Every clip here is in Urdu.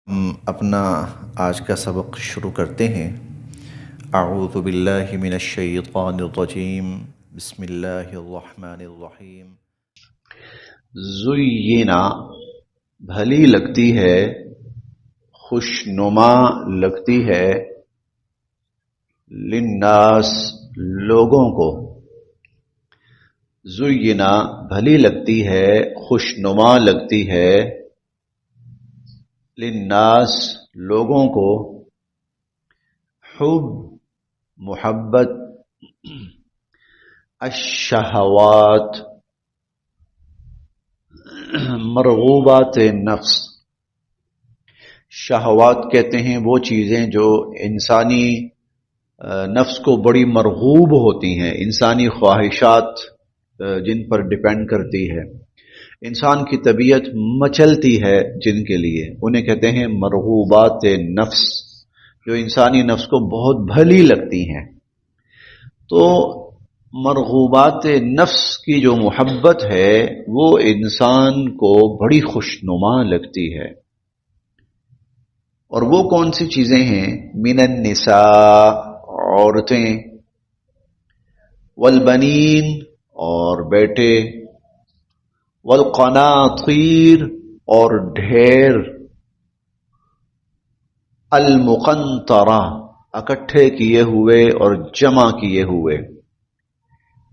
ہم اپنا آج کا سبق شروع کرتے ہیں۔ اعوذ باللہ من الشیطان الرجیم، بسم اللہ الرحمن الرحیم۔ زینا بھلی لگتی ہے، خوشنما لگتی ہے، للناس لوگوں کو، زینا بھلی لگتی ہے، خوشنما لگتی ہے، للناس لوگوں کو، حب محبت، الشہوات مرغوبات نفس، شہوات کہتے ہیں وہ چیزیں جو انسانی نفس کو بڑی مرغوب ہوتی ہیں، انسانی خواہشات جن پر ڈیپینڈ کرتی ہے، انسان کی طبیعت مچلتی ہے جن کے لیے، انہیں کہتے ہیں مرغوبات نفس، جو انسانی نفس کو بہت بھلی لگتی ہیں۔ تو مرغوبات نفس کی جو محبت ہے وہ انسان کو بڑی خوشنما لگتی ہے۔ اور وہ کون سی چیزیں ہیں؟ من النساء عورتیں، والبنین اور بیٹے، والقناطیر اور ڈھیر، المقنطرہ اکٹھے کیے ہوئے اور جمع کیے ہوئے،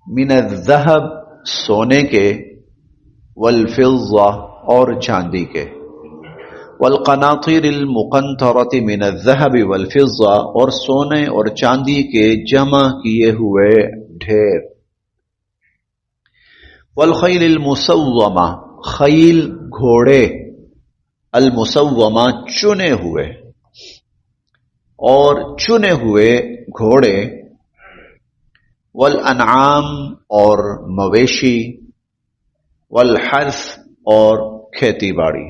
من الذہب سونے کے، والفضہ اور چاندی کے، والقناطیر المقنطرۃ من الذہب والفضہ اور سونے اور چاندی کے جمع کیے ہوئے ڈھیر، والخیل المسومہ خیل گھوڑے، المسومہ چنے ہوئے، اور چنے ہوئے گھوڑے، والانعام اور مویشی، والحرث اور کھیتی باڑی،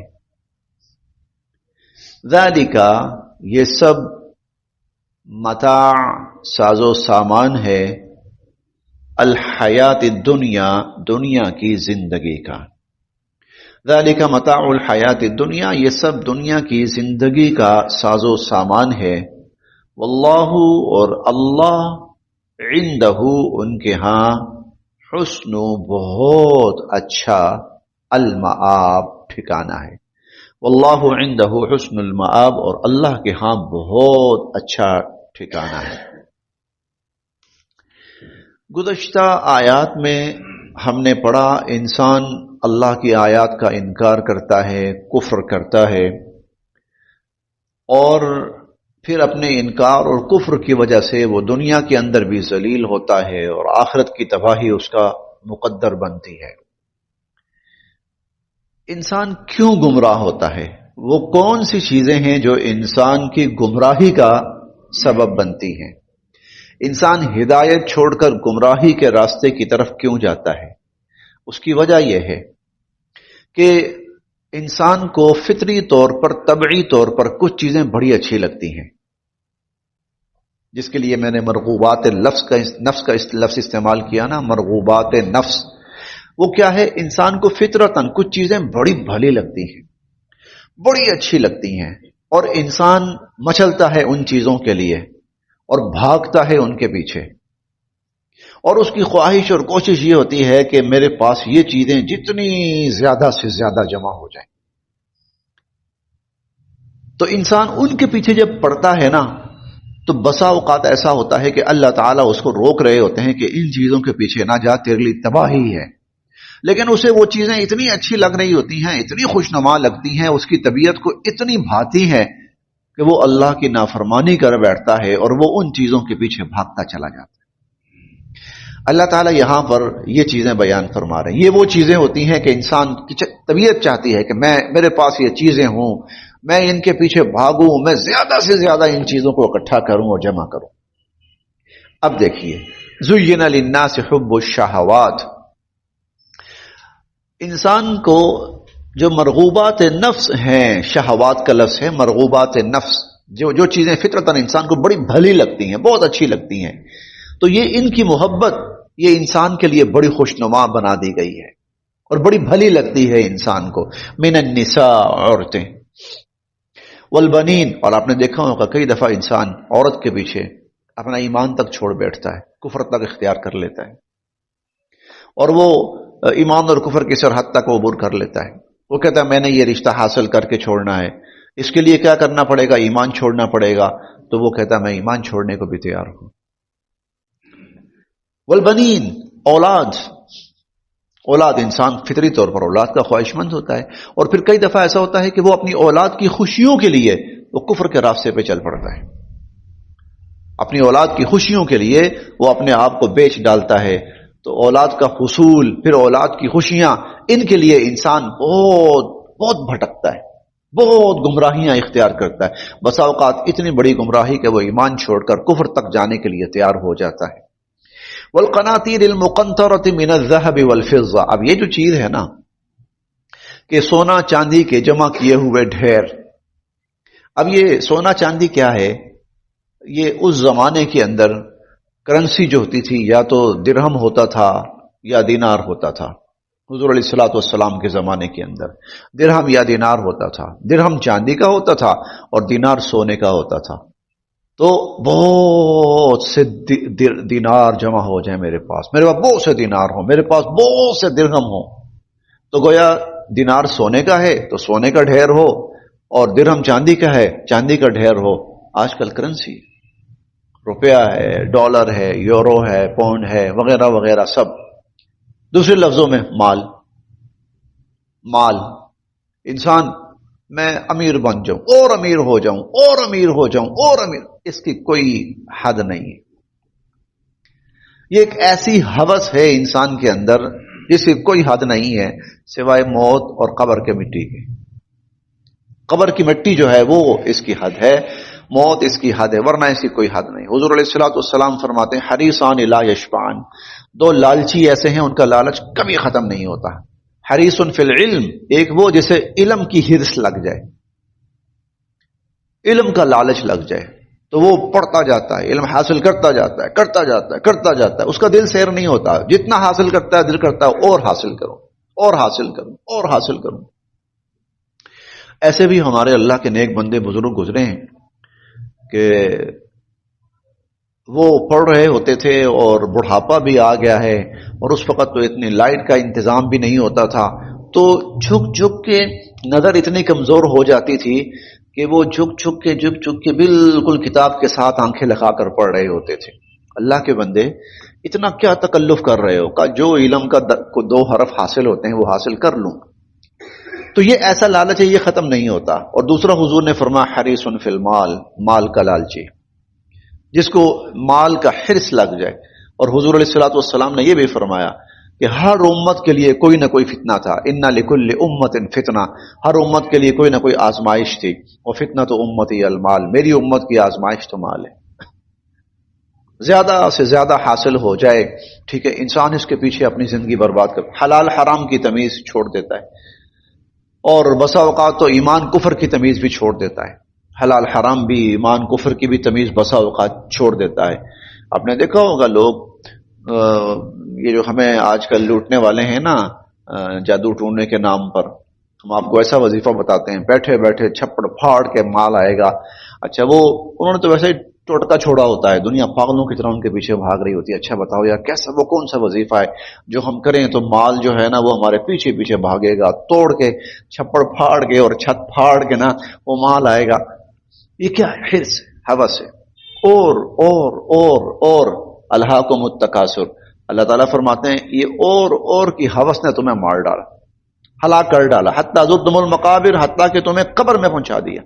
ذالک یہ سب متاع ساز و سامان ہے، الحیات الدنیا دنیا کی زندگی کا، ذالک متاع الحیات الدنیا یہ سب دنیا کی زندگی کا ساز و سامان ہے، واللہ اور اللہ، عندہ ان کے ہاں، حسن بہت اچھا، المآب ٹھکانہ ہے، واللہ عندہ حسن المآب اور اللہ کے ہاں بہت اچھا ٹھکانہ ہے۔ گزشتہ آیات میں ہم نے پڑھا انسان اللہ کی آیات کا انکار کرتا ہے، کفر کرتا ہے، اور پھر اپنے انکار اور کفر کی وجہ سے وہ دنیا کے اندر بھی ذلیل ہوتا ہے اور آخرت کی تباہی اس کا مقدر بنتی ہے۔ انسان کیوں گمراہ ہوتا ہے؟ وہ کون سی چیزیں ہیں جو انسان کی گمراہی کا سبب بنتی ہیں؟ انسان ہدایت چھوڑ کر گمراہی کے راستے کی طرف کیوں جاتا ہے؟ اس کی وجہ یہ ہے کہ انسان کو فطری طور پر، طبعی طور پر کچھ چیزیں بڑی اچھی لگتی ہیں، جس کے لیے میں نے مرغوبات نفس کا لفظ استعمال کیا نا، مرغوبات نفس، وہ کیا ہے؟ انسان کو فطرتاً کچھ چیزیں بڑی بھلی لگتی ہیں، بڑی اچھی لگتی ہیں، اور انسان مچلتا ہے ان چیزوں کے لیے اور بھاگتا ہے ان کے پیچھے، اور اس کی خواہش اور کوشش یہ ہوتی ہے کہ میرے پاس یہ چیزیں جتنی زیادہ سے زیادہ جمع ہو جائیں۔ تو انسان ان کے پیچھے جب پڑتا ہے نا، تو بسا اوقات ایسا ہوتا ہے کہ اللہ تعالیٰ اس کو روک رہے ہوتے ہیں کہ ان چیزوں کے پیچھے نہ جا، تیرے لیے تباہی ہے، لیکن اسے وہ چیزیں اتنی اچھی لگ رہی ہوتی ہیں، اتنی خوشنما لگتی ہیں، اس کی طبیعت کو اتنی بھاتی ہے کہ وہ اللہ کی نافرمانی کر بیٹھتا ہے اور وہ ان چیزوں کے پیچھے بھاگتا چلا جاتا ہے۔ اللہ تعالیٰ یہاں پر یہ چیزیں بیان فرما رہے ہیں، یہ وہ چیزیں ہوتی ہیں کہ انسان کی طبیعت چاہتی ہے کہ میرے پاس یہ چیزیں ہوں، میں ان کے پیچھے بھاگوں، میں زیادہ سے زیادہ ان چیزوں کو اکٹھا کروں اور جمع کروں۔ اب دیکھیے، زُيِّنَ لِلنَّاسِ حُبُّ الشَّهَوَاتِ، انسان کو جو مرغوبات نفس ہیں، شہوات کا لفظ ہے، مرغوبات نفس، جو چیزیں فطرتاً انسان کو بڑی بھلی لگتی ہیں، بہت اچھی لگتی ہیں، تو یہ ان کی محبت یہ انسان کے لیے بڑی خوشنما بنا دی گئی ہے اور بڑی بھلی لگتی ہے انسان کو۔ من النساء عورتیں، والبنین، اور آپ نے دیکھا ہوگا کئی دفعہ انسان عورت کے پیچھے اپنا ایمان تک چھوڑ بیٹھتا ہے، کفر تک اختیار کر لیتا ہے، اور وہ ایمان اور کفر کی سرحد تک عبور کر لیتا ہے۔ وہ کہتا ہے میں نے یہ رشتہ حاصل کر کے چھوڑنا ہے، اس کے لیے کیا کرنا پڑے گا؟ ایمان چھوڑنا پڑے گا۔ تو وہ کہتا ہے میں ایمان چھوڑنے کو بھی تیار ہوں۔ والبنین، اولاد انسان فطری طور پر اولاد کا خواہش مند ہوتا ہے، اور پھر کئی دفعہ ایسا ہوتا ہے کہ وہ اپنی اولاد کی خوشیوں کے لیے وہ کفر کے راستے پہ چل پڑتا ہے، اپنی اولاد کی خوشیوں کے لیے وہ اپنے آپ کو بیچ ڈالتا ہے۔ تو اولاد کا حصول، پھر اولاد کی خوشیاں، ان کے لیے انسان بہت بھٹکتا ہے، بہت گمراہیاں اختیار کرتا ہے، بسا اوقات اتنی بڑی گمراہی کہ وہ ایمان چھوڑ کر کفر تک جانے کے لیے تیار ہو جاتا ہے۔ والقناطیر المقنطرۃ من الذهب والفضہ، اب یہ جو چیز ہے نا کہ سونا چاندی کے جمع کیے ہوئے ڈھیر، اب یہ سونا چاندی کیا ہے؟ یہ اس زمانے کے اندر کرنسی جو ہوتی تھی یا تو درہم ہوتا تھا یا دینار ہوتا تھا۔ حضور علیہ الصلوۃ والسلام کے زمانے کے اندر درہم یا دینار ہوتا تھا، درہم چاندی کا ہوتا تھا اور دینار سونے کا ہوتا تھا۔ تو بہت سے دینار جمع ہو جائیں میرے پاس بہت سے دینار ہوں، میرے پاس بہت سے درہم ہوں، تو گویا دینار سونے کا ہے تو سونے کا ڈھیر ہو، اور درہم چاندی کا ہے چاندی کا ڈھیر ہو۔ آج کل کرنسی روپیہ ہے، ڈالر ہے، یورو ہے، پاؤنڈ ہے، وغیرہ وغیرہ سب، دوسرے لفظوں میں مال۔ انسان میں امیر بن جاؤں اور امیر ہو جاؤں اور امیر ہو جاؤں اور امیر، اس کی کوئی حد نہیں ہے۔ یہ ایک ایسی ہوس ہے انسان کے اندر جس کی کوئی حد نہیں ہے سوائے موت اور قبر کے مٹی کی۔ قبر کی مٹی جو ہے وہ اس کی حد ہے، موت اس کی حد ہے، ورنہ اس کی کوئی حد نہیں۔ حضور علیہ الصلوۃ والسلام فرماتے ہیں حریصان لا یشبعان، دو لالچی ایسے ہیں ان کا لالچ کبھی ختم نہیں ہوتا۔ حریص فی العلم، ایک وہ جسے علم کی حرص لگ جائے، علم کا لالچ لگ جائے تو وہ پڑھتا جاتا ہے، علم حاصل کرتا جاتا ہے، کرتا جاتا ہے، اس کا دل سیر نہیں ہوتا، جتنا حاصل کرتا ہے دل کرتا ہے اور حاصل کروں اور حاصل کروں اور حاصل کروں۔ ایسے بھی ہمارے اللہ کے نیک بندے بزرگ گزرے ہیں کہ وہ پڑھ رہے ہوتے تھے اور بڑھاپا بھی آ گیا ہے، اور اس وقت تو اتنی لائٹ کا انتظام بھی نہیں ہوتا تھا، تو جھک کے نظر اتنی کمزور ہو جاتی تھی کہ وہ جھک کے بالکل کتاب کے ساتھ آنکھیں لگا کر پڑھ رہے ہوتے تھے۔ اللہ کے بندے اتنا کیا تکلف کر رہے ہو، کہ جو علم کا دو حرف حاصل ہوتے ہیں وہ حاصل کر لوں۔ تو یہ ایسا لالچ ہے، یہ ختم نہیں ہوتا۔ اور دوسرا حضور نے فرمایا حریص فی المال، مال کا لالچی، جس کو مال کا حرص لگ جائے۔ اور حضور علیہ الصلوۃ والسلام نے یہ بھی فرمایا کہ ہر امت کے لیے کوئی نہ کوئی فتنہ تھا، ان لکل امت فتنہ، ہر امت کے لیے کوئی نہ کوئی آزمائش تھی، اور فتنۃ امتی المال، میری امت کی آزمائش تو مال ہے۔ زیادہ سے زیادہ حاصل ہو جائے، ٹھیک ہے، انسان اس کے پیچھے اپنی زندگی برباد کر، حلال حرام کی تمیز چھوڑ دیتا ہے، اور بسا اوقات تو ایمان کفر کی تمیز بھی چھوڑ دیتا ہے، حلال حرام بھی، ایمان کفر کی بھی تمیز بسا اوقات چھوڑ دیتا ہے۔ آپ نے دیکھا ہوگا لوگ یہ جو ہمیں آج کل لوٹنے والے ہیں نا، جادو ٹوننے کے نام پر، ہم آپ کو ایسا وظیفہ بتاتے ہیں، بیٹھے بیٹھے چھپڑ پھاڑ کے مال آئے گا۔ اچھا، وہ انہوں نے تو ویسے ہی ٹوٹکا چھوڑا ہوتا ہے، دنیا پاگلوں کی طرح ان کے پیچھے بھاگ رہی ہوتی ہے۔ اچھا بتاؤ یار، کیسا وہ کون سا وظیفہ ہے جو ہم کریں تو مال جو ہے نا وہ ہمارے پیچھے پیچھے بھاگے گا، توڑ کے چھپڑ پھاڑ کے اور چھت پھاڑ کے نا وہ مال آئے گا۔ یہ کیا ہے؟ حرص، ہوس ہے۔ اور الہاکم التکاثر، اللہ تعالیٰ فرماتے ہیں یہ اور کی ہوس نے تمہیں مار ڈالا، ہلاک کر ڈالا، حتیٰ زرتم المقابر، حتیٰ کہ تمہیں قبر میں پہنچا دیا۔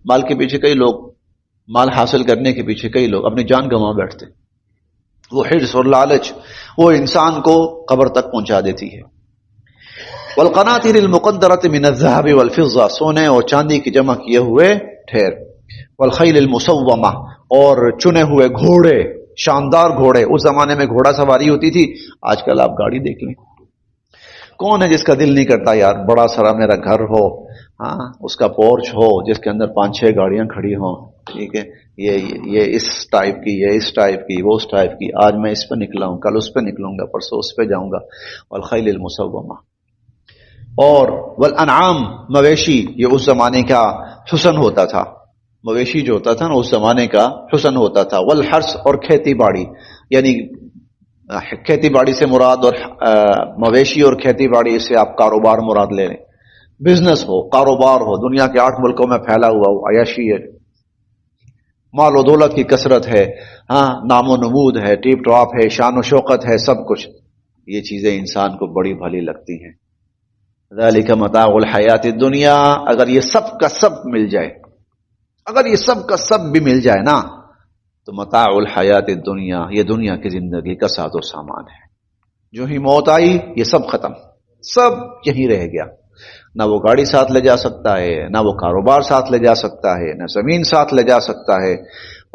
مال کے پیچھے کئی لوگ، مال حاصل کرنے کے پیچھے کئی لوگ اپنی جان گنوا بیٹھتے، وہ حرص اور لالچ وہ انسان کو قبر تک پہنچا دیتی ہے۔ والقناطیر المقنطرۃ من الذهب والفضہ، سونے اور چاندی کی جمع کیے ہوئے ڈھیر۔ والخیل المسومہ، اور چنے ہوئے گھوڑے، شاندار گھوڑے۔ اس زمانے میں گھوڑا سواری ہوتی تھی، آج کل آپ گاڑی دیکھ لیں، کون ہے جس کا دل نہیں کرتا یار بڑا سارا میرا گھر ہو، ہاں اس کا پورچ ہو جس کے اندر 5-6 گاڑیاں کھڑی ہوں، ٹھیک ہے، یہ اس ٹائپ کی، یہ اس ٹائپ کی، وہ اس ٹائپ کی، آج میں اس پہ نکلا ہوں، کل اس پہ نکلوں گا، پرسوں اس پہ جاؤں گا۔ والخیل المسومہ، اور والانعام مویشی، یہ اس زمانے کا حسن ہوتا تھا، مویشی جو ہوتا تھا نا اس زمانے کا حسن ہوتا تھا، والحرث اور کھیتی باڑی، یعنی کھیتی باڑی سے مراد اور مویشی اور کھیتی باڑی سے آپ کاروبار مراد لے لیں، بزنس ہو، کاروبار ہو، دنیا کے 8 ملکوں میں پھیلا ہوا ہو، عیاشی ہے، مال و دولت کی کثرت ہے، ہاں نام و نمود ہے، ٹیپ ٹاپ ہے، شان و شوقت ہے، سب کچھ، یہ چیزیں انسان کو بڑی بھلی لگتی ہیں۔ ذالک متاع الحیات الدنیا، اگر یہ سب کا سب مل جائے، اگر یہ سب کا سب بھی مل جائے نا تو متاع الحیات الدنیا، یہ دنیا کی زندگی کا ساز و سامان ہے۔ جو ہی موت آئی یہ سب ختم، سب یہیں رہ گیا، نہ وہ گاڑی ساتھ لے جا سکتا ہے، نہ وہ کاروبار ساتھ لے جا سکتا ہے، نہ زمین ساتھ لے جا سکتا ہے،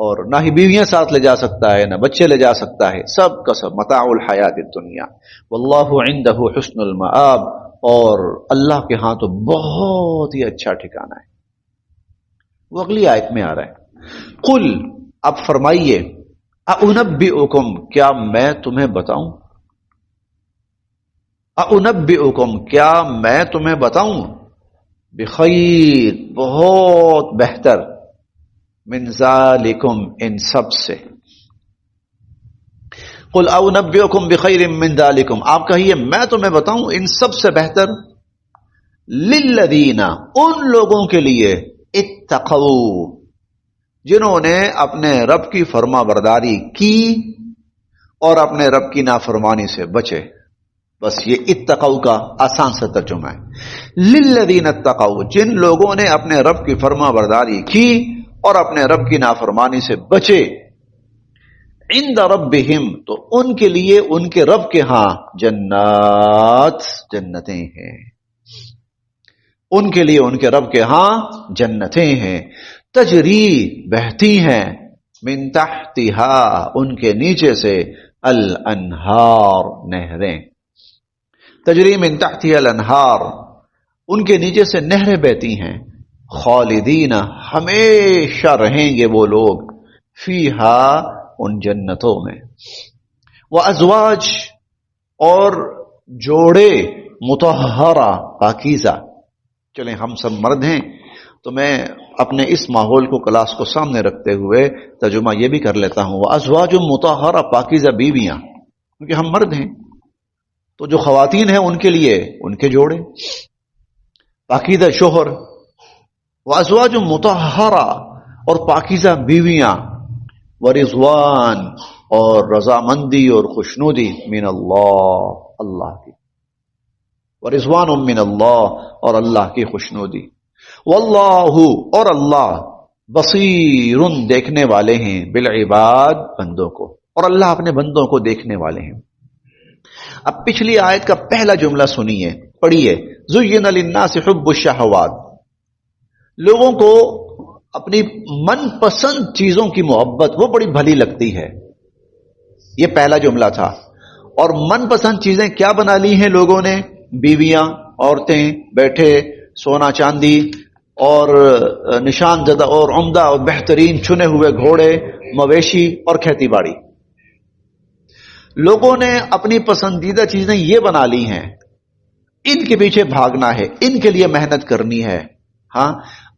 اور نہ ہی بیویاں ساتھ لے جا سکتا ہے، نہ بچے لے جا سکتا ہے، سب کا سب متاع الحیات الدنیا۔ واللہ عنده حسن المآب، اور اللہ کے ہاں تو بہت ہی اچھا ٹھکانہ ہے۔ وہ اگلی آیت میں آ رہا ہے، قل، اب فرمائیے، اُنبئکم، کیا میں تمہیں بتاؤں، اُنبئکم، کیا میں تمہیں بتاؤں، بخیر، بہت بہتر، من ذالکم، ان سب سے، قل اُنبئکم بخیر من ذالکم، آپ کہیے میں تمہیں بتاؤں ان سب سے بہتر، للذین، ان لوگوں کے لیے، اتقوا، جنہوں نے اپنے رب کی فرما برداری کی اور اپنے رب کی نافرمانی سے بچے، بس یہ اتقوا کا آسان سے ترجمہ ہے، للذین اتقوا، جن لوگوں نے اپنے رب کی فرما برداری کی اور اپنے رب کی نافرمانی سے بچے، عند ربہم، تو ان کے لیے ان کے رب کے ہاں، جنات، جنتیں ہیں، ان کے لیے ان کے رب کے ہاں جنتیں ہیں، تجری، بہتی ہیں، من تحتہا، ان کے نیچے سے، الانہار، نہریں، تجری من تحتہا الانہار، ان کے نیچے سے نہریں بہتی ہیں، خالدین، ہمیشہ رہیں گے وہ لوگ، فیہا، ان جنتوں میں، وازواج، اور جوڑے، مطہرہ، پاکیزہ۔ چلیں ہم سب مرد ہیں تو میں اپنے اس ماحول کو، کلاس کو سامنے رکھتے ہوئے ترجمہ یہ بھی کر لیتا ہوں، وازواج مطہرہ، پاکیزہ بیویاں، کیونکہ ہم مرد ہیں تو جو خواتین ہیں ان کے لیے ان کے جوڑے، پاکیزہ شوہر، وازواج مطہرہ، اور پاکیزہ بیویاں، ورضوان، اور رضامندی اور خوشنودی، من اللہ، اللہ کی، ورضوان من اللہ، اور اللہ کی خوشنودی، واللہ، اور اللہ، بصیر، دیکھنے والے ہیں، بالعباد، بندوں کو، اور اللہ اپنے بندوں کو دیکھنے والے ہیں۔ اب پچھلی آیت کا پہلا جملہ سنیے، پڑھیے، زین للناس حب الشہوات، لوگوں کو اپنی من پسند چیزوں کی محبت وہ بڑی بھلی لگتی ہے، یہ پہلا جملہ تھا۔ اور من پسند چیزیں کیا بنا لی ہیں لوگوں نے، بیویاں، عورتیں، بیٹھے، سونا چاندی، اور نشان زدہ اور عمدہ اور بہترین چنے ہوئے گھوڑے، مویشی اور کھیتی باڑی، لوگوں نے اپنی پسندیدہ چیزیں یہ بنا لی ہیں، ان کے پیچھے بھاگنا ہے، ان کے لیے محنت کرنی ہے۔ ہاں،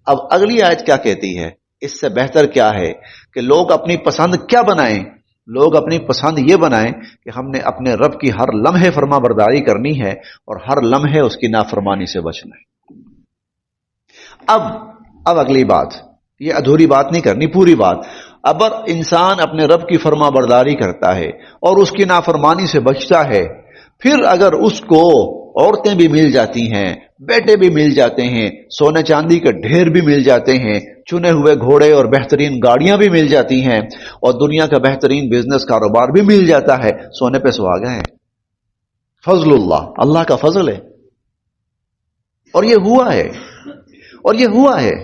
اب اگلی آیت کیا کہتی ہے، اس سے بہتر کیا ہے کہ لوگ اپنی پسند کیا بنائیں، لوگ اپنی پسند یہ بنائیں کہ ہم نے اپنے رب کی ہر لمحے فرما برداری کرنی ہے اور ہر لمحے اس کی نافرمانی سے بچنا ہے۔ اب اگلی بات، یہ ادھوری بات نہیں کرنی، پوری بات۔ اگر انسان اپنے رب کی فرما برداری کرتا ہے اور اس کی نافرمانی سے بچتا ہے، پھر اگر اس کو عورتیں بھی مل جاتی ہیں، بیٹے بھی مل جاتے ہیں، سونے چاندی کے ڈھیر بھی مل جاتے ہیں، چنے ہوئے گھوڑے اور بہترین گاڑیاں بھی مل جاتی ہیں، اور دنیا کا بہترین بزنس کاروبار بھی مل جاتا ہے، سونے پہ سہاگا ہے، فضل اللہ، اللہ کا فضل ہے، اور یہ ہوا ہے، اور یہ ہوا ہے۔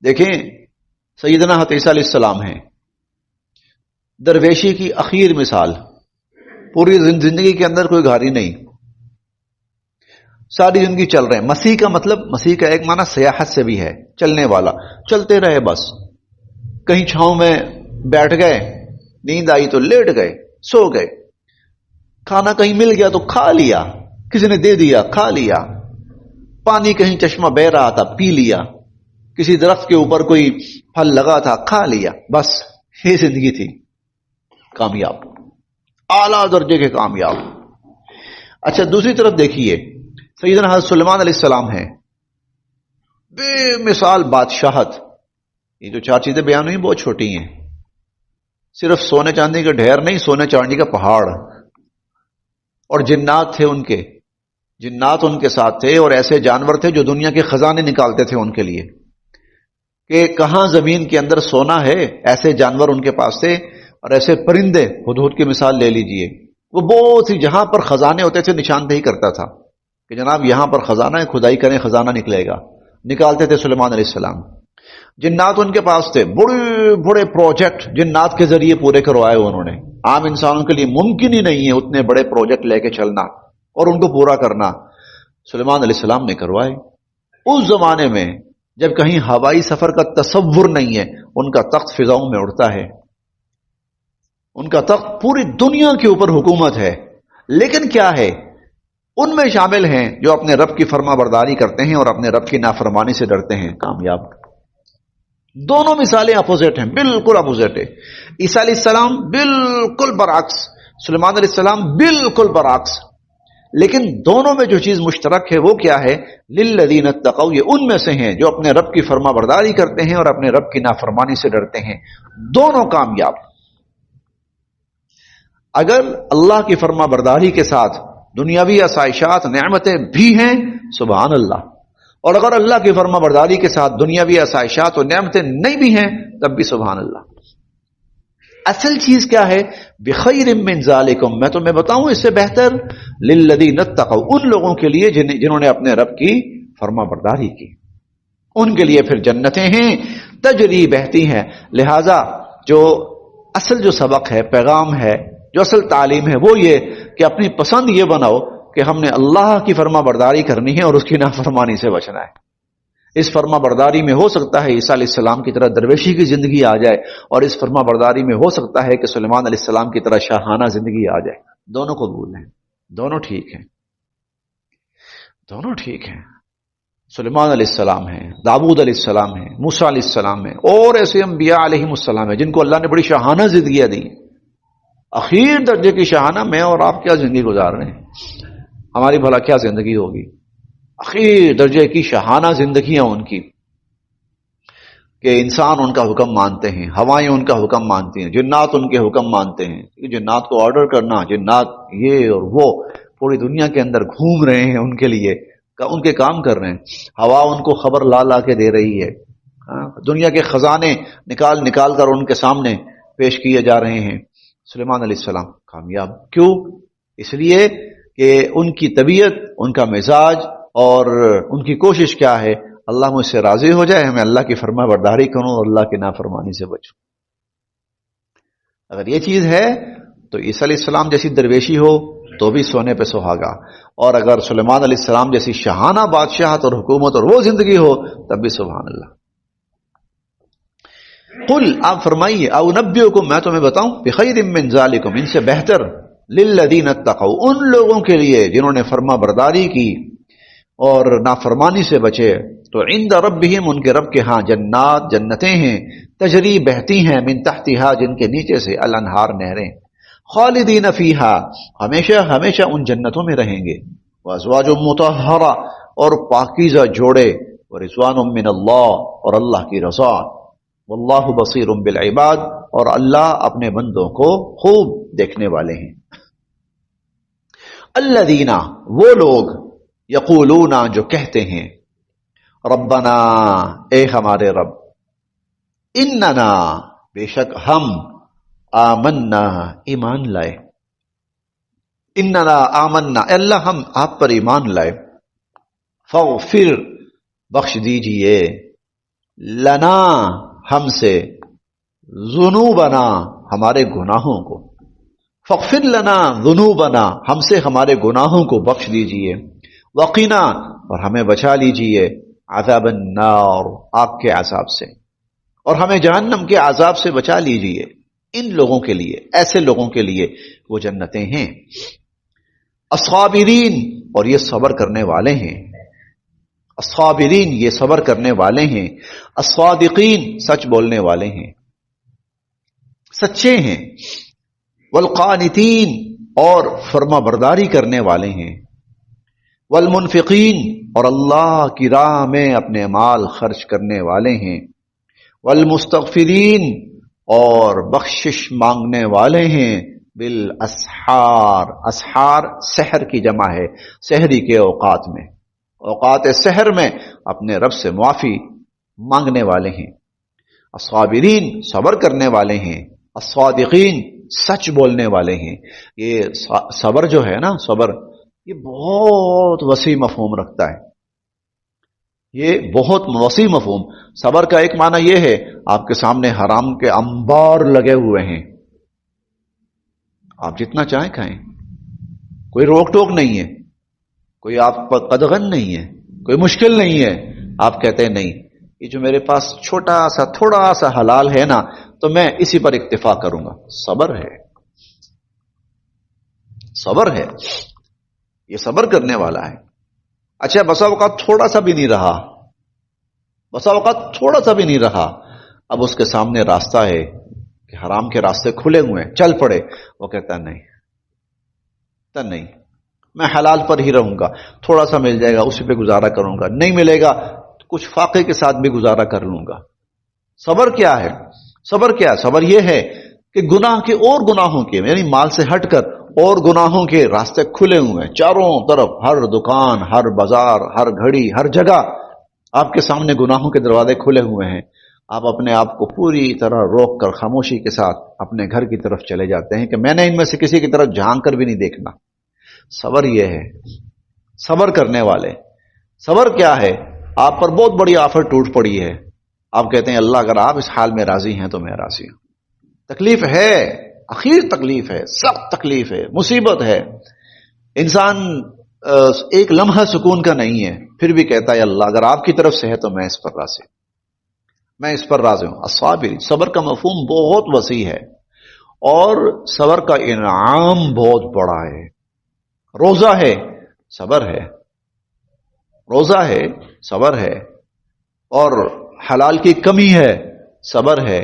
دیکھیں سیدنا حضرت عیسیٰ علیہ السلام ہیں، درویشی کی اخیر مثال، پوری زندگی کے اندر کوئی گھاری نہیں، ساری زندگی چل رہے ہیں۔ مسیح کا مطلب، مسیح کا ایک معنی سیاحت سے بھی ہے، چلنے والا، چلتے رہے، بس کہیں چھاؤں میں بیٹھ گئے، نیند آئی تو لیٹ گئے، سو گئے، کھانا کہیں مل گیا تو کھا لیا، کسی نے دے دیا کھا لیا، پانی کہیں چشمہ بہ رہا تھا پی لیا، کسی درخت کے اوپر کوئی پھل لگا تھا کھا لیا، بس یہ زندگی تھی کامیاب، اعلیٰ درجے کے کامیاب۔ اچھا دوسری طرف دیکھیے سیدنا حضرت سلیمان علیہ السلام ہیں، بے مثال بادشاہت۔ یہ جو چار چیزیں بیان ہوئی بہت چھوٹی ہیں، صرف سونے چاندی کا ڈھیر نہیں، سونے چاندی کا پہاڑ۔ اور جنات تھے ان کے، جنات ان کے ساتھ تھے، اور ایسے جانور تھے جو دنیا کے خزانے نکالتے تھے ان کے لیے، کہ کہاں زمین کے اندر سونا ہے ایسے جانور ان کے پاس تھے، اور ایسے پرندے، ہدہد کی مثال لے لیجئے، وہ بہت سی جہاں پر خزانے ہوتے تھے نشاندہی کرتا تھا کہ جناب یہاں پر خزانہ ہے، کھدائی کریں خزانہ نکلے گا، نکالتے تھے سلیمان علیہ السلام۔ جنات ان کے پاس تھے، بڑے بڑے پروجیکٹ جنات کے ذریعے پورے کروائے انہوں نے، عام انسانوں کے لیے ممکن ہی نہیں ہے اتنے بڑے پروجیکٹ لے کے چلنا اور ان کو پورا کرنا، سلیمان علیہ السلام نے کروائے۔ اس زمانے میں جب کہیں ہوائی سفر کا تصور نہیں ہے، ان کا تخت فضاؤں میں اڑتا ہے، ان کا تخت پوری دنیا کے اوپر حکومت ہے۔ لیکن کیا ہے، ان میں شامل ہیں جو اپنے رب کی فرما برداری کرتے ہیں اور اپنے رب کی نافرمانی سے ڈرتے ہیں، کامیاب۔ دونوں مثالیں اپوزٹ ہیں، بالکل اپوزٹ ہے۔ عیسیٰ علیہ السلام بالکل برعکس، سلیمان علیہ السلام بالکل برعکس، لیکن دونوں میں جو چیز مشترک ہے وہ کیا ہے؟ للذین اتقوا، یہ ان میں سے ہیں جو اپنے رب کی فرما برداری کرتے ہیں اور اپنے رب کی نافرمانی سے ڈرتے ہیں، دونوں کامیاب۔ اگر اللہ کی فرما برداری کے ساتھ دنیاوی آسائشات نعمتیں بھی ہیں، سبحان اللہ، اور اگر اللہ کی فرما برداری کے ساتھ دنیاوی آسائشات اور نعمتیں نہیں بھی ہیں تب بھی سبحان اللہ۔ اصل چیز کیا ہے؟ بخیر من ذالکم، میں تمہیں بتاؤں اس سے بہتر، للذین اتقوا، ان لوگوں کے لیے جنہوں نے اپنے رب کی فرما برداری کی، ان کے لیے پھر جنتیں ہیں تجری، بہتی ہیں۔ لہذا جو اصل جو سبق ہے، پیغام ہے، جو اصل تعلیم ہے وہ یہ کہ اپنی پسند یہ بناؤ کہ ہم نے اللہ کی فرما برداری کرنی ہے اور اس کی نافرمانی سے بچنا ہے۔ اس فرما برداری میں ہو سکتا ہے عیسیٰ علیہ السلام کی طرح درویشی کی زندگی آ جائے، اور اس فرما برداری میں ہو سکتا ہے کہ سلیمان علیہ السلام کی طرح شاہانہ زندگی آ جائے۔ دونوں قبول ہیں، دونوں ٹھیک ہیں، دونوں ٹھیک ہیں۔ سلیمان علیہ السلام ہیں، داؤد علیہ السلام ہیں، موسیٰ علیہ السلام ہیں، اور ایسے انبیاء علیہم السلام ہیں جن کو اللہ نے بڑی شاہانہ زندگیاں دی۔ اخیر درجے کی شاہانہ میں اور آپ کیا زندگی گزار رہے ہیں، ہماری بھلا کیا زندگی ہوگی؟ اخیر درجے کی شاہانہ زندگیاں ان کی، کہ انسان ان کا حکم مانتے ہیں، ہوائیں ان کا حکم مانتی ہیں، جنات ان کے حکم مانتے ہیں۔ جنات کو آرڈر کرنا، جنات یہ اور وہ پوری دنیا کے اندر گھوم رہے ہیں ان کے لیے، ان کے کام کر رہے ہیں۔ ہوا ان کو خبر لا لا کے دے رہی ہے، دنیا کے خزانے نکال نکال کر ان کے سامنے پیش کیے جا رہے ہیں۔ سلیمان علیہ السلام کامیاب، کیوں؟ اس لیے کہ ان کی طبیعت، ان کا مزاج اور ان کی کوشش کیا ہے؟ اللہ مجھ سے راضی ہو جائے، میں اللہ کی فرما برداری کروں اور اللہ کی نافرمانی سے بچوں۔ اگر یہ چیز ہے تو عیسیٰ علیہ السلام جیسی درویشی ہو تو بھی سونے پہ سہاگا، اور اگر سلیمان علیہ السلام جیسی شاہانہ بادشاہت اور حکومت اور وہ زندگی ہو تب بھی سبحان اللہ۔ قل، آپ فرمائیے، او نبئکم، میں تمہیں بتاؤں، بخیر من ذالکم، ان سے بہتر، للذین اتقوا، ان لوگوں کے لیے جنہوں نے فرما برداری کی اور نافرمانی سے بچے، تو عند ربہم، ان کے رب کے ہاں، جنات، جنتیں ہیں، تجری، بہتی ہیں، من تحتہا، جن کے نیچے سے، الانہار، نہریں، خالدین فیہا، ہمیشہ ہمیشہ ان جنتوں میں رہیں گے، وازواج مطہرہ، اور پاکیزہ جوڑے، ورضوان من اللہ، اور اللہ کی رضا، واللہ بصیر بالعباد، اور اللہ اپنے بندوں کو خوب دیکھنے والے ہیں۔ الذین، وہ لوگ، یقولون، جو کہتے ہیں، ربنا، اے ہمارے رب، اننا، بے شک ہم، آمنا، ایمان لائے، اننا آمنا، اے اللہ ہم آپ پر ایمان لائے، فاغفر، بخش دیجئے، لنا، ہم سے، ذنوبنا، ہمارے گناہوں کو، فاغفر لنا ذنوبنا، ہم سے ہمارے گناہوں کو بخش دیجئے، وقنا، اور ہمیں بچا لیجئے، عذاب النار، آگ کے عذاب سے، اور ہمیں جہنم کے عذاب سے بچا لیجئے۔ ان لوگوں کے لیے، ایسے لوگوں کے لیے وہ جنتیں ہیں، الصابرین، اور یہ صبر کرنے والے ہیں، الصابرین یہ صبر کرنے والے ہیں، الصادقین سچ بولنے والے ہیں، سچے ہیں، والقانتین اور فرما برداری کرنے والے ہیں، والمنفقین اور اللہ کی راہ میں اپنے مال خرچ کرنے والے ہیں، والمستغفرین اور بخشش مانگنے والے ہیں، بالاسحار، اسحار سحر کی جمع ہے، سحری کے اوقات میں، اوقات سحر میں اپنے رب سے معافی مانگنے والے ہیں، الصابرین صبر کرنے والے ہیں، الصادقین سچ بولنے والے ہیں۔ یہ صبر جو ہے نا، صبر یہ بہت وسیع مفہوم رکھتا ہے، یہ بہت وسیع مفہوم۔ صبر کا ایک معنی یہ ہے آپ کے سامنے حرام کے انبار لگے ہوئے ہیں، آپ جتنا چاہیں کھائیں، کوئی روک ٹوک نہیں ہے، کوئی آپ پر قدغن نہیں ہے، کوئی مشکل نہیں ہے، آپ کہتے ہیں نہیں یہ جو میرے پاس چھوٹا سا تھوڑا سا حلال ہے نا تو میں اسی پر اکتفا کروں گا۔ صبر ہے، صبر ہے، یہ صبر کرنے والا ہے۔ اچھا بسا اوقات تھوڑا سا بھی نہیں رہا، بسا اوقات تھوڑا سا بھی نہیں رہا، اب اس کے سامنے راستہ ہے کہ حرام کے راستے کھلے ہوئے ہیں، چل پڑے، وہ کہتا نہیں نہیں میں حلال پر ہی رہوں گا، تھوڑا سا مل جائے گا اسی پہ گزارا کروں گا، نہیں ملے گا کچھ فاقے کے ساتھ بھی گزارا کر لوں گا۔ صبر کیا ہے؟ صبر کیا ہے؟ صبر یہ ہے کہ گناہ کے اور گناہوں کے، یعنی مال سے ہٹ کر اور گناہوں کے راستے کھلے ہوئے ہیں، چاروں طرف، ہر دکان، ہر بازار، ہر گھڑی، ہر جگہ آپ کے سامنے گناہوں کے دروازے کھلے ہوئے ہیں، آپ اپنے آپ کو پوری طرح روک کر خاموشی کے ساتھ اپنے گھر کی طرف چلے جاتے ہیں کہ میں نے ان میں سے کسی کی طرف جھانک کر بھی نہیں دیکھنا۔ صبر یہ ہے، صبر کرنے والے۔ صبر کیا ہے؟ آپ پر بہت بڑی آفت ٹوٹ پڑی ہے، آپ کہتے ہیں اللہ اگر آپ اس حال میں راضی ہیں تو میں راضی ہوں۔ تکلیف ہے، اخیر تکلیف ہے، سخت تکلیف ہے، مصیبت ہے، انسان ایک لمحہ سکون کا نہیں ہے، پھر بھی کہتا ہے اللہ اگر آپ کی طرف سے ہے تو میں اس پر راضی ہوں، میں اس پر راضی ہوں۔ الصابر، صبر کا مفہوم بہت وسیع ہے اور صبر کا انعام بہت بڑا ہے۔ روزہ ہے، صبر ہے، روزہ ہے، صبر ہے، اور حلال کی کمی ہے، صبر ہے،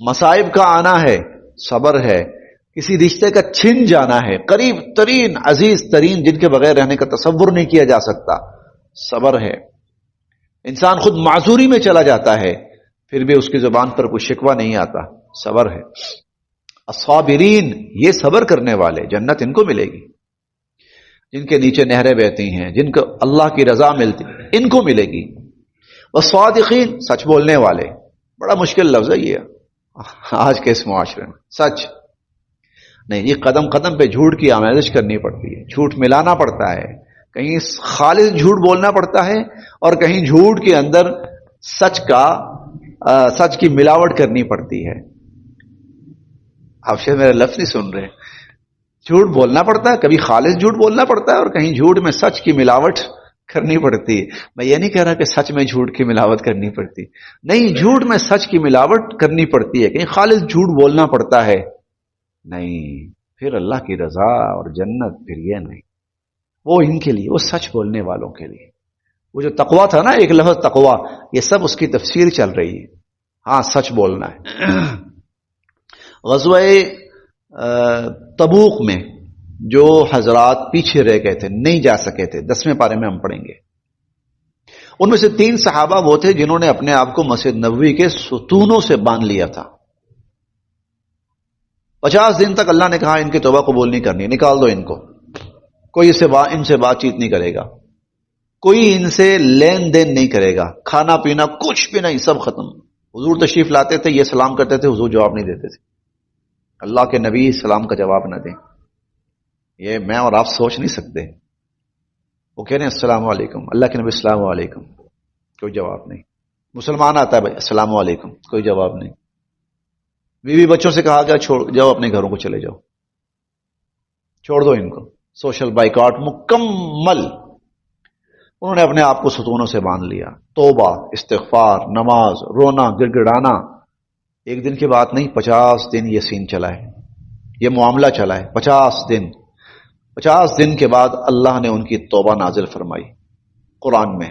مصائب کا آنا ہے، صبر ہے، کسی رشتے کا چھن جانا ہے، قریب ترین عزیز ترین جن کے بغیر رہنے کا تصور نہیں کیا جا سکتا، صبر ہے۔ انسان خود معذوری میں چلا جاتا ہے پھر بھی اس کی زبان پر کوئی شکوہ نہیں آتا، صبر ہے۔ الصابرین یہ صبر کرنے والے، جنت ان کو ملے گی، جن کے نیچے نہریں بہتی ہیں، جن کو اللہ کی رضا ملتی ان کو ملے گی۔ والصادقین سچ بولنے والے، بڑا مشکل لفظ ہے یہ آج کے اس معاشرے میں، سچ نہیں، یہ قدم قدم پہ جھوٹ کی آمیزش کرنی پڑتی ہے، جھوٹ ملانا پڑتا ہے، کہیں خالص جھوٹ بولنا پڑتا ہے اور کہیں جھوٹ کے اندر سچ کی ملاوٹ کرنی پڑتی ہے۔ آپ شاید میرا لفظ نہیں سن رہے، جھوٹ بولنا پڑتا ہے، کبھی خالص جھوٹ بولنا پڑتا ہے اور کہیں جھوٹ میں سچ کی ملاوٹ کرنی پڑتی ہے۔ میں یہ نہیں کہہ رہا کہ سچ میں جھوٹ کی ملاوٹ کرنی پڑتی، نہیں، جھوٹ میں سچ کی ملاوٹ کرنی پڑتی ہے، کہیں خالص جھوٹ بولنا پڑتا ہے، نہیں، پھر اللہ کی رضا اور جنت پھر یہ نہیں، وہ ان کے لیے، وہ سچ بولنے والوں کے لیے۔ وہ جو تقویٰ تھا نا، ایک لفظ تقویٰ، یہ سب اس کی تفسیر چل رہی ہے۔ ہاں سچ بولنا ہے۔ غزوہ تبوک میں جو حضرات پیچھے رہ گئے تھے، نہیں جا سکے تھے، 10ویں پارے میں ہم پڑھیں گے، ان میں سے 3 صحابہ وہ تھے جنہوں نے اپنے آپ کو مسجد نبوی کے ستونوں سے باندھ لیا تھا۔ 50 دن تک اللہ نے کہا ان کی توبہ قبول نہیں کرنی، نکال دو ان کو، کوئی ان سے بات چیت نہیں کرے گا، کوئی ان سے لین دین نہیں کرے گا، کھانا پینا کچھ بھی نہیں، سب ختم۔ حضور تشریف لاتے تھے، یہ سلام کرتے تھے، حضور جواب نہیں دیتے تھے، اللہ کے نبی سلام کا جواب نہ دیں، یہ میں اور آپ سوچ نہیں سکتے۔ وہ کہہ رہے ہیں السلام علیکم، اللہ کے نبی السلام علیکم، کوئی جواب نہیں۔ مسلمان آتا ہے بھائی السلام علیکم، کوئی جواب نہیں۔ بیوی بچوں سے کہا گیا چھوڑ جاؤ، اپنے گھروں کو چلے جاؤ، چھوڑ دو ان کو، سوشل بائیکاٹ مکمل۔ انہوں نے اپنے آپ کو ستونوں سے باندھ لیا، توبہ، استغفار، نماز، رونا، گڑ گڑانا۔ ایک دن کی بات نہیں، 50 دن یہ سین چلا ہے، یہ معاملہ چلا ہے، 50 دن۔ 50 دن کے بعد اللہ نے ان کی توبہ نازل فرمائی قرآن میں،